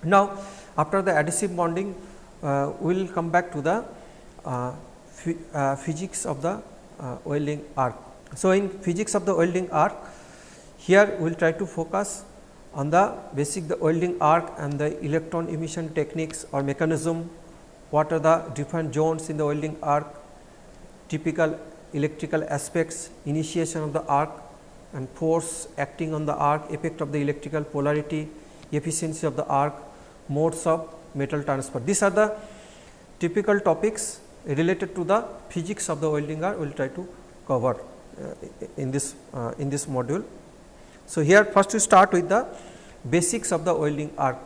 Now, after the adhesive bonding, we will come back to the physics of the welding arc. So, in physics of the welding arc, here we will try to focus on the basic the welding arc and the electron emission techniques or mechanism, what are the different zones in the welding arc, typical electrical aspects, initiation of the arc and force acting on the arc, effect of the electrical polarity, efficiency of the arc, modes of metal transfer. These are the typical topics related to the physics of the welding arc we will try to cover in this module. So, here first we start with the basics of the welding arc.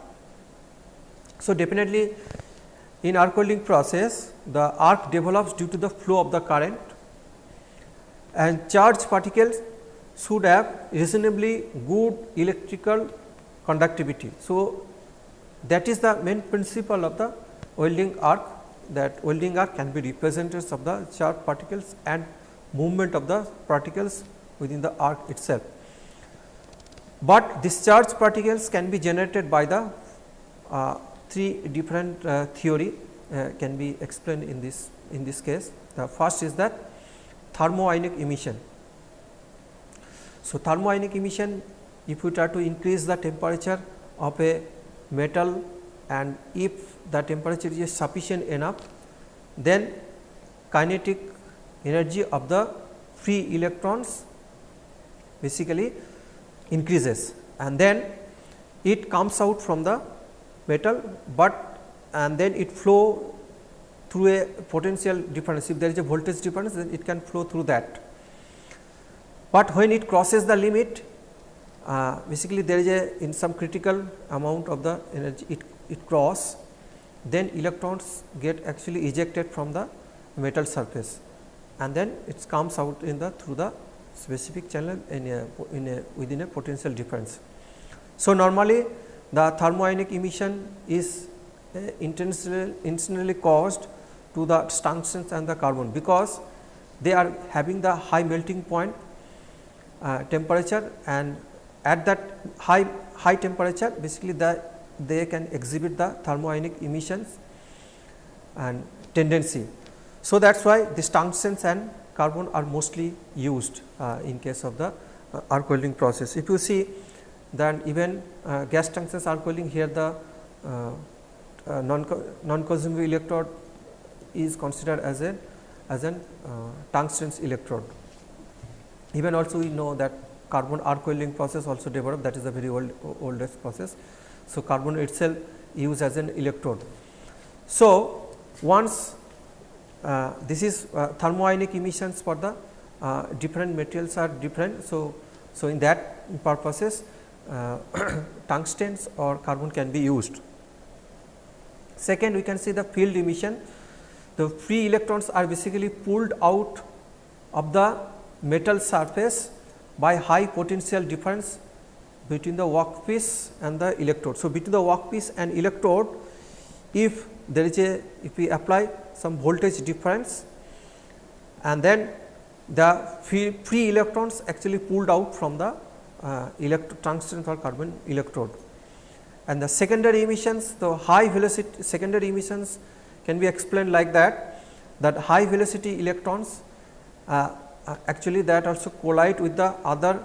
So, definitely in arc welding process, the arc develops due to the flow of the current, and charged particles should have reasonably good electrical conductivity. So, that is the main principle of the welding arc, that welding arc can be representatives of the charged particles and movement of the particles within the arc itself. But these charged particles can be generated by the three different theory can be explained in this case. The first is that thermoionic emission. So, thermoionic emission, if we try to increase the temperature of a metal and if the temperature is sufficient enough, then kinetic energy of the free electrons basically increases, and then it comes out from the metal, but and then it flow through a potential difference. If there is a voltage difference, then it can flow through that. But when it crosses the limit, basically there is in some critical amount of the energy it cross, then electrons get actually ejected from the metal surface, and then it comes out in the through the specific channel within a potential difference. So, normally the thermoionic emission is intentionally caused to the tungsten and the carbon, because they are having the high melting point temperature, and at that high temperature basically they can exhibit the thermoionic emissions and tendency. So, that is why this tungsten and carbon are mostly used in case of the arc welding process. If you see, then even gas tungsten arc welding, here the non-consuming electrode is considered as an tungsten electrode. Even also we know that carbon arc welding process also developed, that is a very oldest process. So, carbon itself used as an electrode. So, once this is thermoionic emissions for the different materials are different. So, in that purposes tungstens or carbon can be used. Second, we can see the field emission. The free electrons are basically pulled out of the metal surface by high potential difference between the workpiece and the electrode. So, between the workpiece and electrode, if there is if we apply some voltage difference, and then the free electrons actually pulled out from the tungsten or carbon electrode. And the secondary emissions, the high velocity secondary emissions can be explained like that high velocity electrons actually that also collide with the other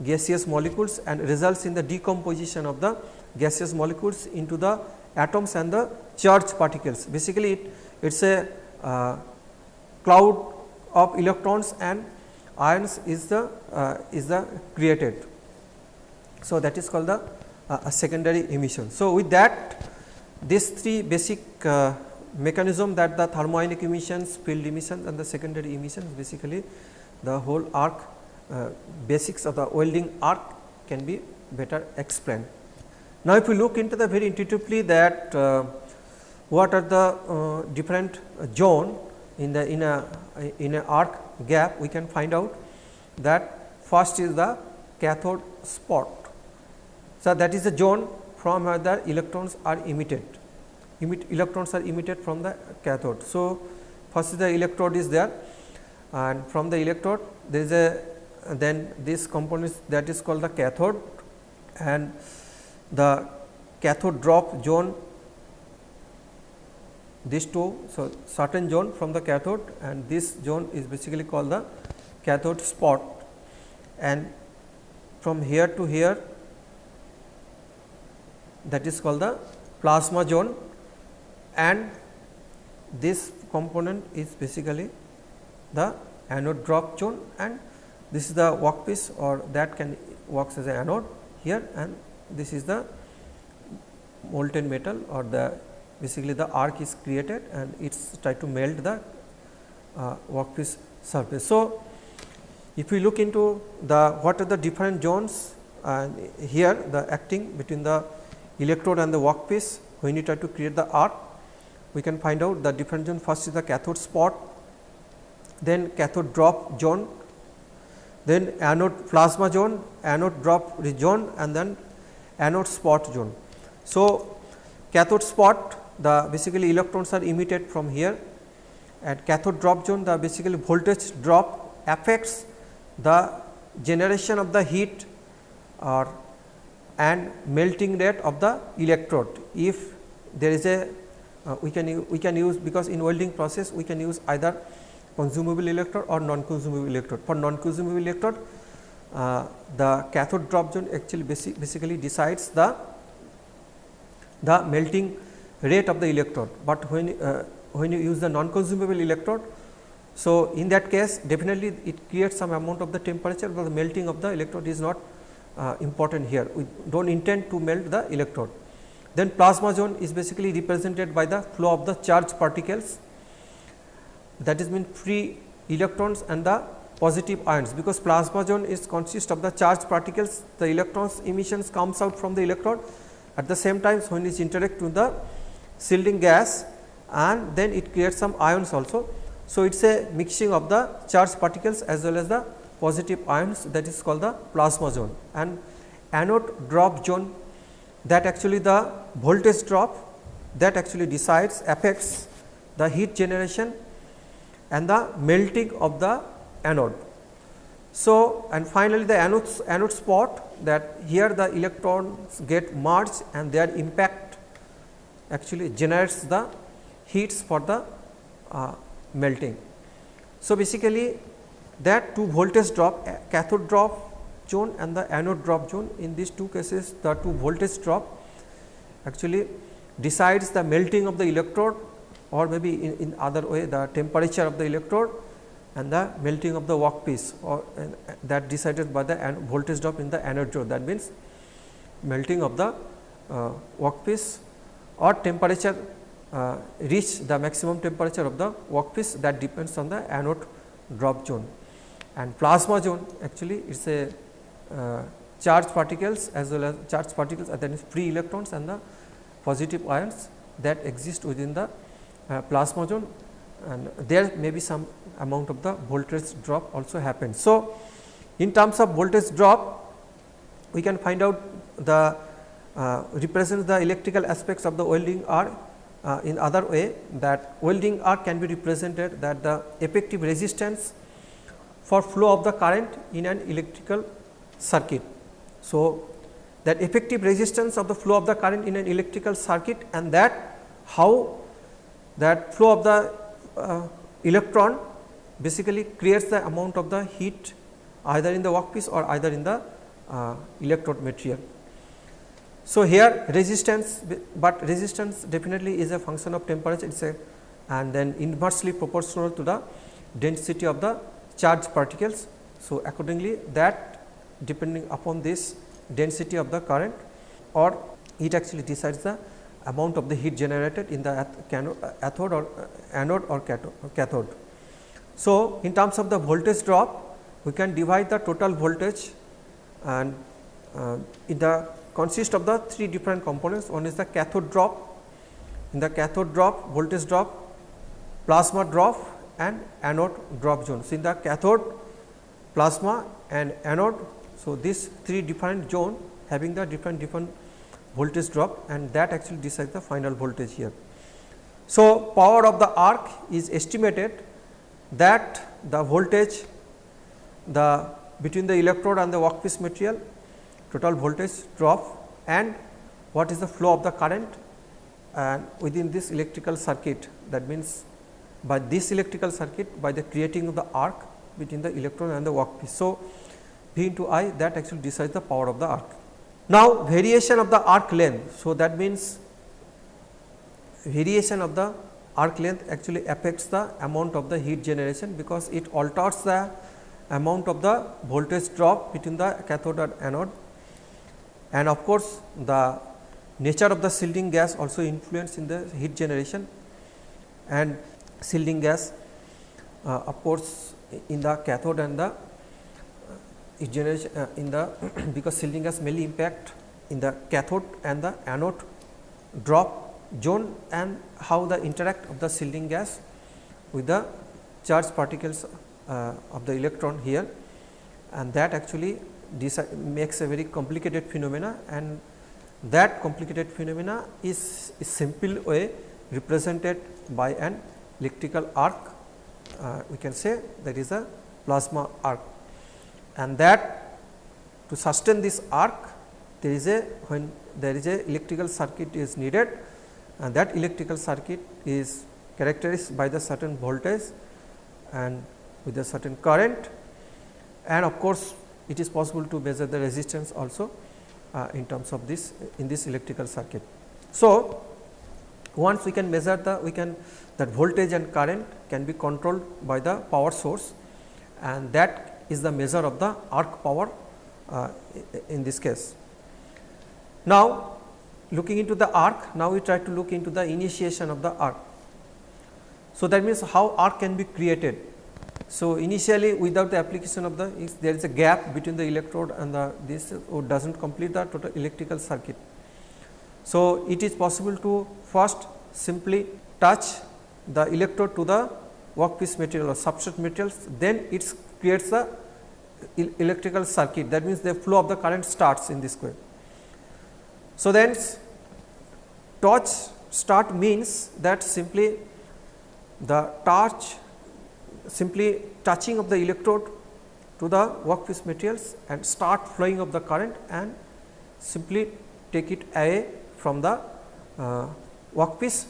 gaseous molecules and results in the decomposition of the gaseous molecules into the atoms and the charged particles. Basically, it is a cloud of electrons and ions is the created. So, that is called the secondary emission. So, with that, these three basic mechanism, that the thermoionic emissions, field emissions and the secondary emissions, basically the whole arc basics of the welding arc can be better explained. Now, if we look into the very intuitively that what are the different zone in a arc gap, we can find out that first is the cathode spot. So, that is the zone from where the electrons are emitted. Electrons are emitted from the cathode. So, first is the electrode is there, and from the electrode there is a then this component that is called the cathode, and the cathode drop zone, these two. So, certain zone from the cathode, and this zone is basically called the cathode spot, and from here to here, that is called the plasma zone, and this component is basically the anode drop zone, and this is the workpiece, or that can works as an anode here, and this is the molten metal, or the basically the arc is created and it's try to melt the workpiece surface. So, if we look into the what are the different zones, and here the acting between the electrode and the workpiece, when you try to create the arc, we can find out the different zone. First is the cathode spot, then cathode drop zone, then anode plasma zone, anode drop zone, and then anode spot zone. So, cathode spot, the basically electrons are emitted from here, and cathode drop zone, the basically voltage drop affects the generation of the heat or and melting rate of the electrode. If there is a we can use, because in welding process we can use either consumable electrode or non-consumable electrode. For non-consumable electrode, the cathode drop zone actually basically decides the melting rate of the electrode, but when you use the non-consumable electrode, so in that case definitely it creates some amount of the temperature, but the melting of the electrode is not important here. We do not intend to melt the electrode. Then plasma zone is basically represented by the flow of the charged particles, that is mean free electrons and the positive ions, because plasma zone is consist of the charged particles, the electrons emissions comes out from the electrode, at the same time when it interact with the shielding gas, and then it creates some ions also. So, it is a mixing of the charged particles as well as the positive ions, that is called the plasma zone. And anode drop zone, that actually the voltage drop, that actually decides affects the heat generation and the melting of the anode. So, and finally, the anode spot, that here the electrons get merged and their impact actually generates the heats for the melting. So, basically that two voltage drop, cathode drop zone and the anode drop zone, in these two cases the two voltage drop actually decides the melting of the electrode, or maybe in other way the temperature of the electrode and the melting of the workpiece, or that decided by the voltage drop in the anode zone, that means melting of the workpiece or temperature reach the maximum temperature of the workpiece, that depends on the anode drop zone. And plasma zone actually is a charged particles as well as charged particles, that is free electrons and the positive ions that exist within the plasma zone, and there may be some amount of the voltage drop also happens. So, in terms of voltage drop, we can find out the represents the electrical aspects of the welding arc in other way, that welding arc can be represented that the effective resistance for flow of the current in an electrical circuit. So, that effective resistance of the flow of the current in an electrical circuit, and that how that flow of the electron basically creates the amount of the heat either in the workpiece or either in the electrode material. So, here resistance, but resistance definitely is a function of temperature, it's a, and then inversely proportional to the density of the charged particles. So, accordingly that depending upon this density of the current, or it actually decides the amount of the heat generated in the anode or cathode. So, in terms of the voltage drop, we can divide the total voltage, and in the consist of the three different components. One is the cathode drop. In the cathode drop, voltage drop, plasma drop and anode drop zone. So, in the cathode, plasma and anode, so these three different zone having the different voltage drop, and that actually decides the final voltage here. So, power of the arc is estimated that the voltage between the electrode and the workpiece material, total voltage drop, and what is the flow of the current and within this electrical circuit, that means by this electrical circuit by the creating of the arc between the electron and the workpiece. So, V into I that actually decides the power of the arc. Now, variation of the arc length. So, that means variation of the arc length actually affects the amount of the heat generation, because it alters the amount of the voltage drop between the cathode and anode, and of course, the nature of the shielding gas also influence in the heat generation, and shielding gas of course, in the cathode and the heat generation in the because shielding gas mainly impact in the cathode and the anode drop zone, and how the interact of the shielding gas with the charged particles of the electron here, and that actually makes a very complicated phenomena, and that complicated phenomena is simple way represented by an electrical arc. We can say that is a plasma arc, and that to sustain this arc there is a when there is a electrical circuit is needed, and that electrical circuit is characterized by the certain voltage and with a certain current, and of course, it is possible to measure the resistance also in terms of this in this electrical circuit. So, once we can measure that voltage and current can be controlled by the power source, and that is the measure of the arc power in this case. Now, looking into the arc, now we try to look into the initiation of the arc. So, that means how arc can be created. So, initially without the application of the there is a gap between the electrode and the this does not complete the total electrical circuit. So, it is possible to first simply touch the electrode to the workpiece material or substrate materials, then it creates the electrical circuit, that means the flow of the current starts in this way. So, then torch start means that simply the torch simply touching of the electrode to the workpiece materials and start flowing of the current and simply take it away from the workpiece,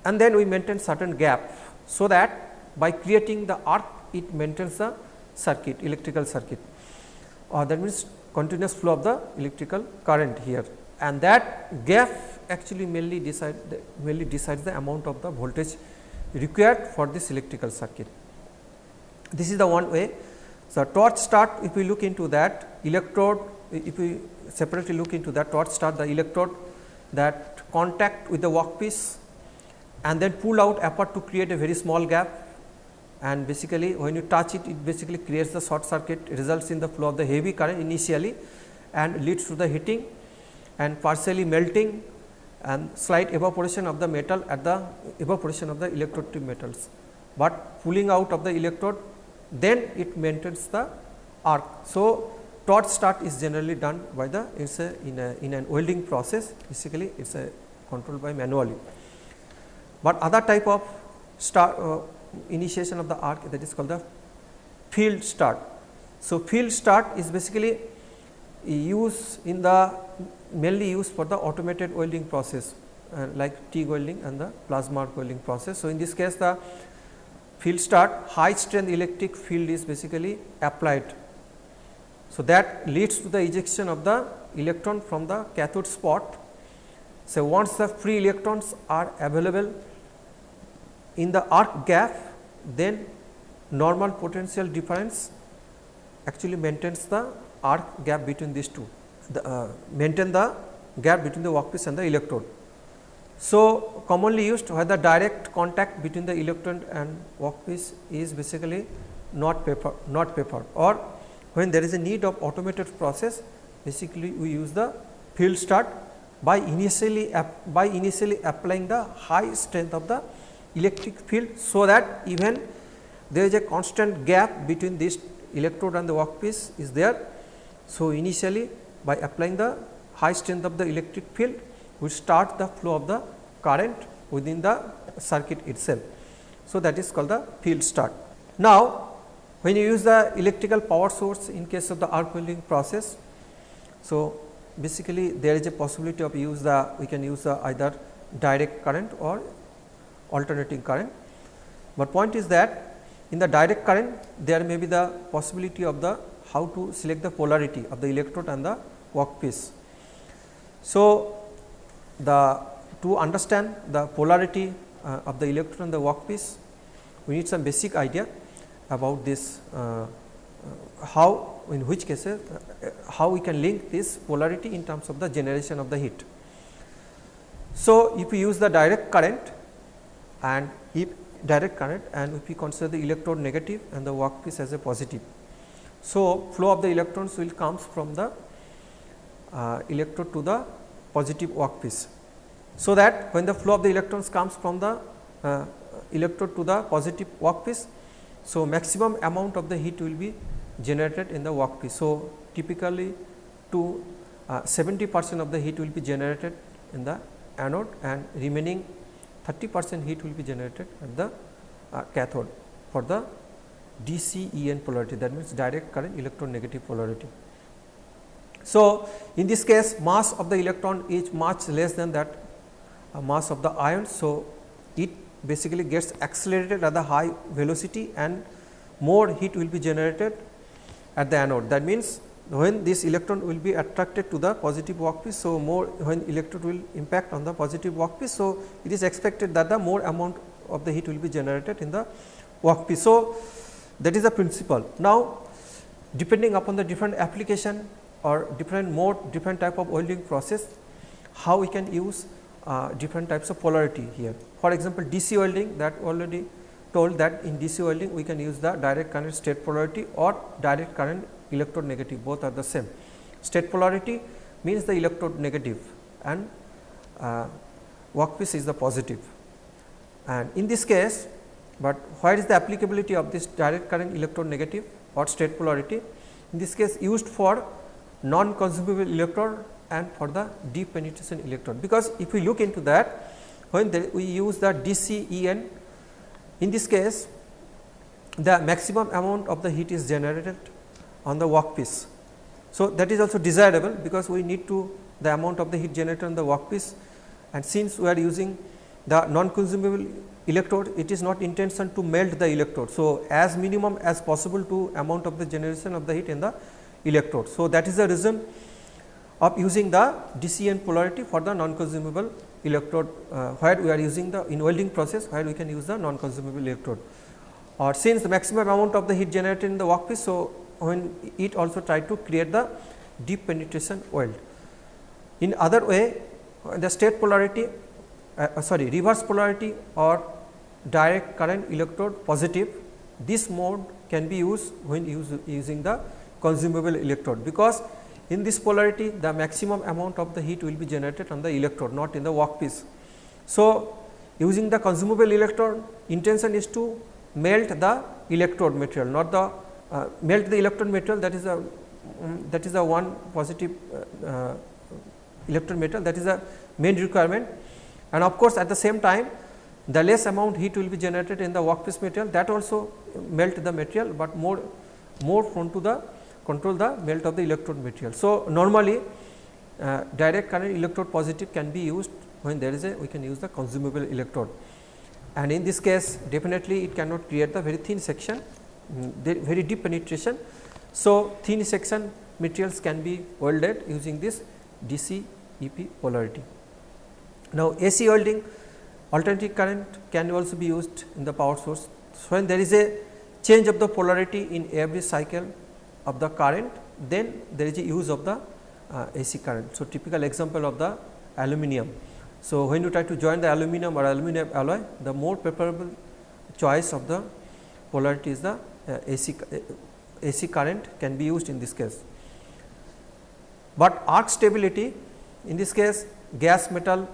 and then we maintain certain gap. So, that by creating the arc it maintains the circuit electrical circuit, or that means continuous flow of the electrical current here, and that gap actually mainly decides the amount of the voltage required for this electrical circuit. This is the one way. So, torch start, if we look into that electrode, if we separately look into that torch start, the electrode that contact with the workpiece and then pull out apart to create a very small gap, and basically when you touch it, it basically creates the short circuit, results in the flow of the heavy current initially and leads to the heating and partially melting and slight evaporation of the metal at the evaporation of the electrode tube metals, but pulling out of the electrode, then it maintains the arc. So, torch start is generally done by the in an welding process, basically it is controlled by manually. But other type of initiation of the arc, that is called the field start. So, field start is basically used in the mainly used for the automated welding process like TIG welding and the plasma arc welding process. So, in this case the field start high strength electric field is basically applied. So, that leads to the ejection of the electron from the cathode spot. So, once the free electrons are available in the arc gap, then normal potential difference actually maintains the arc gap between these two, maintain the gap between the workpiece and the electrode. So, commonly used where the direct contact between the electrode and workpiece is basically not preferred, or when there is a need of automated process, basically we use the field start by initially applying the high strength of the electric field, so that even there is a constant gap between this electrode and the workpiece is there. So, initially by applying the high strength of the electric field, we start the flow of the current within the circuit itself. So, that is called the field start. Now, when you use the electrical power source in case of the arc welding process, so basically there is a possibility of we can use the either direct current or alternating current. But point is that in the direct current there may be the possibility of the how to select the polarity of the electrode and the workpiece. So, to understand the polarity of the electrode and the workpiece, we need some basic idea about this, how in which cases how we can link this polarity in terms of the generation of the heat. So, if we use the direct current and if we consider the electrode negative and the workpiece as a positive. So, flow of the electrons will comes from the electrode to the positive workpiece. So, that when the flow of the electrons comes from the electrode to the positive workpiece, so maximum amount of the heat will be generated in the workpiece. So, typically to 70% of the heat will be generated in the anode and remaining 30% heat will be generated at the cathode for the DC-EN polarity, that means direct current electronegative polarity. So, in this case mass of the electron is much less than that mass of the ion. So, it basically gets accelerated at the high velocity and more heat will be generated at the anode. That means, when this electron will be attracted to the positive workpiece. So, more when electrode will impact on the positive workpiece. So, it is expected that the more amount of the heat will be generated in the workpiece. So, that is the principle. Now, depending upon the different application or different type of welding process, how we can use different types of polarity here. For example, DC welding, that already told that in DC welding we can use the direct current state polarity or direct current electrode negative, both are the same. State polarity means the electrode negative and workpiece is the positive. And in this case, but where is the applicability of this direct current electrode negative or state polarity? In this case used for non-consumable electrode and for the deep penetration electrode, because if we look into that, when we use the DC-EN, in this case the maximum amount of the heat is generated on the workpiece. So, that is also desirable, because we need to the amount of the heat generated on the workpiece, and since we are using the non-consumable electrode, it is not intention to melt the electrode. So, as minimum as possible to amount of the generation of the heat in the electrode. So, that is the reason of using the DC-EN polarity for the non-consumable electrode, where we are using the in welding process, where we can use the non-consumable electrode, or since the maximum amount of the heat generated in the workpiece. So, when it also try to create the deep penetration weld. In other way, the state polarity reverse polarity or direct current electrode positive, this mode can be used when using the consumable electrode, because in this polarity the maximum amount of the heat will be generated on the electrode, not in the workpiece. So, using the consumable electrode, intention is to melt the electrode material, not the melt the electrode material, that is a one positive electrode material, that is the main requirement. And of course, at the same time the less amount heat will be generated in the workpiece material, that also melt the material, but more prone to the control the melt of the electrode material. So, normally direct current electrode positive can be used when there is we can use the consumable electrode, and in this case definitely it cannot create the very thin section, very deep penetration. So, thin section materials can be welded using this DC-EP polarity. Now, AC welding, alternating current can also be used in the power source. So, when there is a change of the polarity in every cycle of the current, then there is a use of the AC current. So, typical example of the aluminum. So, when you try to join the aluminum or aluminum alloy, the more preferable choice of the polarity is the AC current can be used in this case. But arc stability, in this case gas metal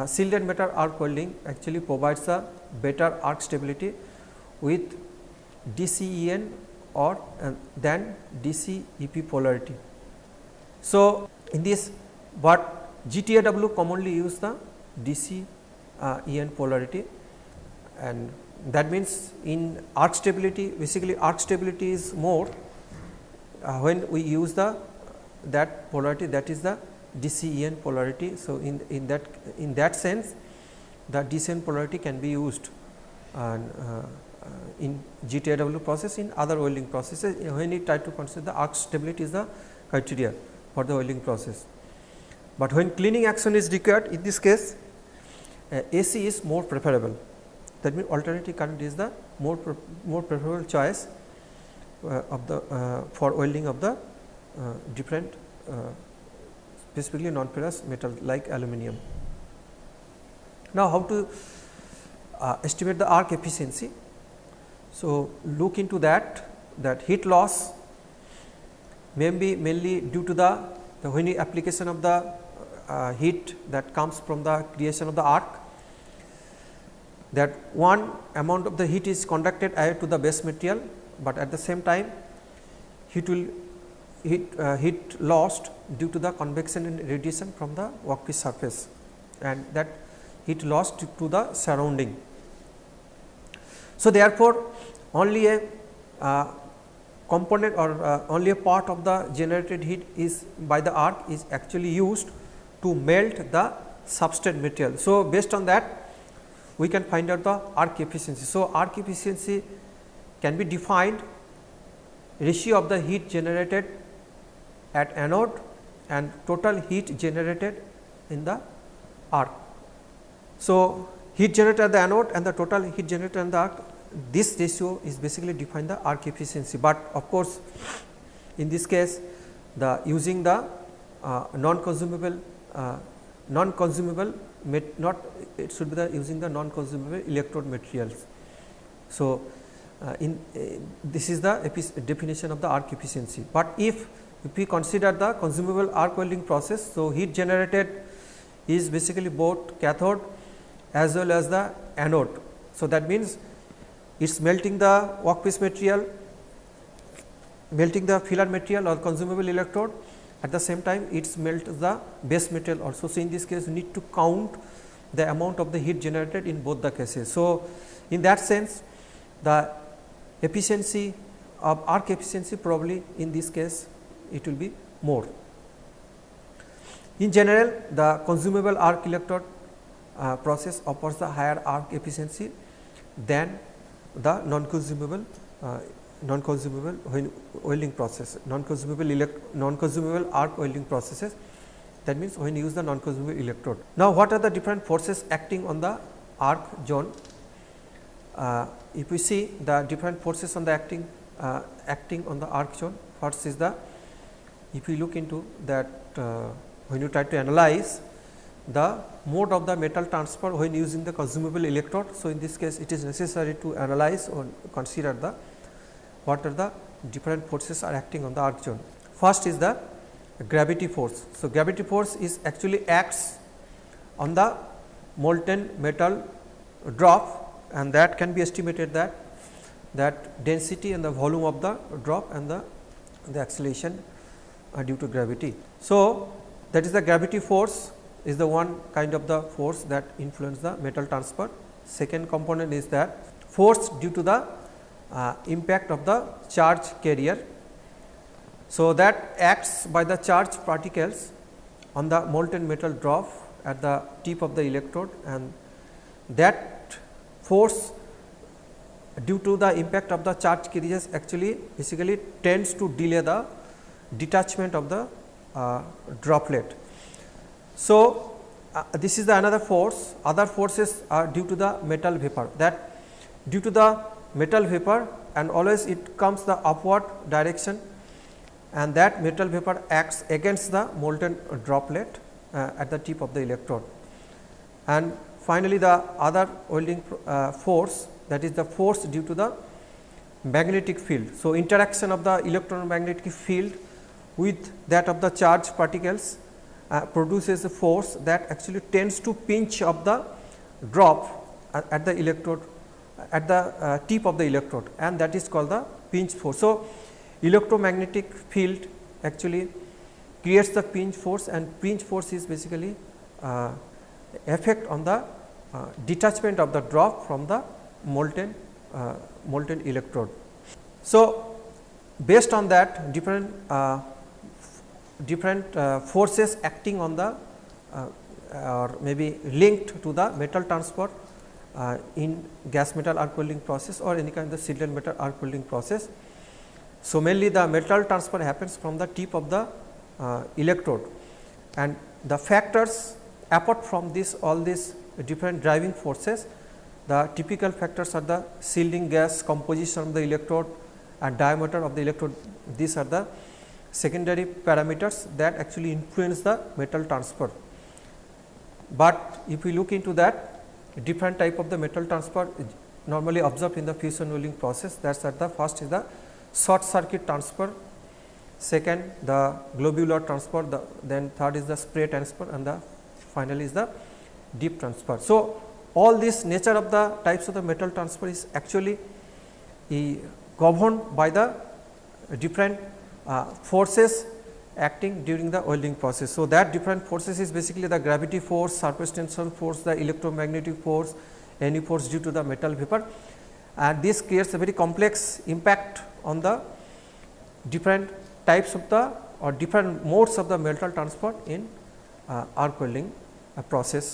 shielded metal arc welding actually provides a better arc stability with DC-EN or than DC-EP polarity. So, in this, but GTAW commonly use the DC-EN polarity, and that means in arc stability, basically arc stability is more when we use the that polarity, that is the DC-EN polarity. So, in that sense the DC-EN polarity can be used in GTAW process, in other welding processes when you try to consider the arc stability is the criteria for the welding process. But when cleaning action is required, in this case AC is more preferable. That means alternating current is the more preferable choice of the for welding of the different specifically non-ferrous metal like aluminum. Now, how to estimate the arc efficiency? So, look into that heat loss may be mainly due to the when application of the heat that comes from the creation of the arc, that one amount of the heat is conducted ahead to the base material, but at the same time heat lost due to the convection and radiation from the workpiece surface, and that heat lost to the surrounding. So, therefore, only a component or only a part of the generated heat is by the arc is actually used to melt the substrate material. So, based on that we can find out the arc efficiency. So, arc efficiency can be defined ratio of the heat generated at anode and total heat generated in the arc. So, heat generated at the anode and the total heat generated in the arc, this ratio is basically define the arc efficiency, but of course, in this case the using the non-consumable not it should be the using the non-consumable electrode materials. So, this is the definition of the arc efficiency, but if we consider the consumable arc welding process, so heat generated is basically both cathode as well as the anode. So, that means it is melting the workpiece material, melting the filler material or consumable electrode, at the same time it melts the base material also. So, in this case we need to count the amount of the heat generated in both the cases. So, in that sense the efficiency of arc efficiency probably in this case it will be more. In general, the consumable arc electrode process offers the higher arc efficiency than the non-consumable welding process, non-consumable arc welding processes. That means, when you use the non-consumable electrode. Now, what are the different forces acting on the arc zone? If we see the different forces on the acting on the arc zone, first is the, if you look into that when you try to analyze the mode of the metal transfer when using the consumable electrode. So, in this case it is necessary to analyze or consider the what are the different forces are acting on the arc zone. First is the gravity force. So, gravity force is actually acts on the molten metal drop, and that can be estimated that density and the volume of the drop and the acceleration are due to gravity. So, that is the gravity force is the one kind of the force that influence the metal transfer. Second component is that force due to the impact of the charge carrier. So, that acts by the charge particles on the molten metal drop at the tip of the electrode, and that force due to the impact of the charge carriers actually basically tends to delay the detachment of the droplet. So, this is the another force. Other forces are due to the metal vapor, that due to the metal vapor and always it comes the upward direction, and that metal vapor acts against the molten droplet at the tip of the electrode. And finally, the other welding force, that is the force due to the magnetic field. So, interaction of the electromagnetic field with that of the charged particles produces a force that actually tends to pinch up the drop at the electrode at the tip of the electrode, and that is called the pinch force. So, electromagnetic field actually creates the pinch force, and pinch force is basically effect on the detachment of the drop from the molten electrode. So, based on that different different forces acting on the or maybe linked to the metal transfer in gas metal arc welding process or any kind of sheeted metal arc welding process. So, mainly the metal transfer happens from the tip of the electrode, and the factors apart from this all these different driving forces, the typical factors are the shielding gas, composition of the electrode and diameter of the electrode. These are the secondary parameters that actually influence the metal transfer. But if we look into that, different type of the metal transfer normally observed in the fusion welding process, that is at the first is the short circuit transfer, second the globular transfer, then third is the spray transfer, and the finally is the deep transfer. So, all this nature of the types of the metal transfer is actually governed by the different forces acting during the welding process. So, that different forces is basically the gravity force, surface tension force, the electromagnetic force, any force due to the metal vapor, and this creates a very complex impact on the different types of the or different modes of the metal transfer in arc welding process.